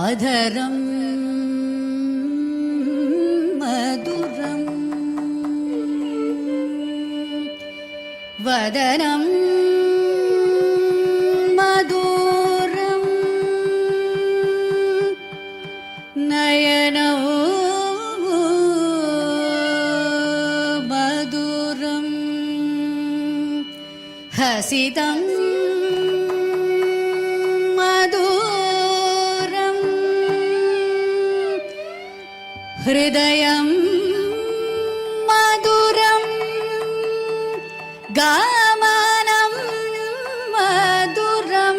अधरं मधुरं वदनं मधुरं नयनौ मधुरं हसितं मधुरं हृदयं मधुरं गमनं मधुरं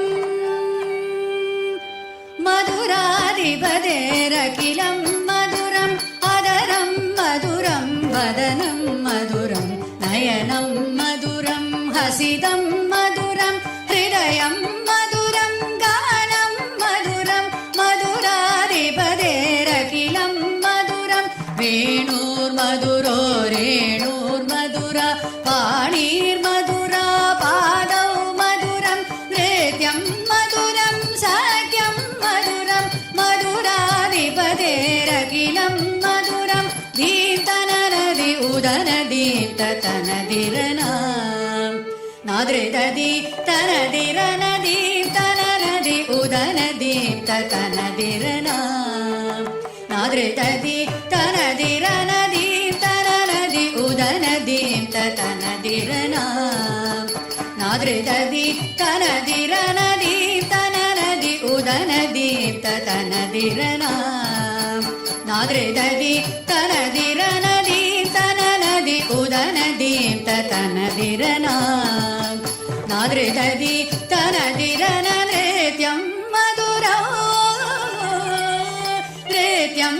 मधुराधिपतेरखिलं मधुरम् अधरं मधुरं वदनं मधुरं नयनं मधुरं हसितं मधुरं हृदयं मधुरं गानं मधुरं मधुराधिपतेरखिलं मधुरं वेणुर्मधुरो रेणुर्मधुरा पाणिर्मधुरा पादौ मधुरं नृत्यं मधुरं सख्यं मधुरं मधुराधिपतेरखिलं मधुरं दीप्तनरदि उदनदीप्ततनदिरना नादृददि तनदिरनदीप्तनरदि उदनदीप्ततनदिरना नादृददि तनदिरनदीप्तनरदि उदनदीप्ततनदिरना नादृददि तनदिरनदीप्तनरदि उदनदीप्ततनदिरना नादृददि तनदिरनदीप्तनरदि उदनदीप्ततनदिरना नादृददि तनदिरनृत्यं मधुरं नृत्यं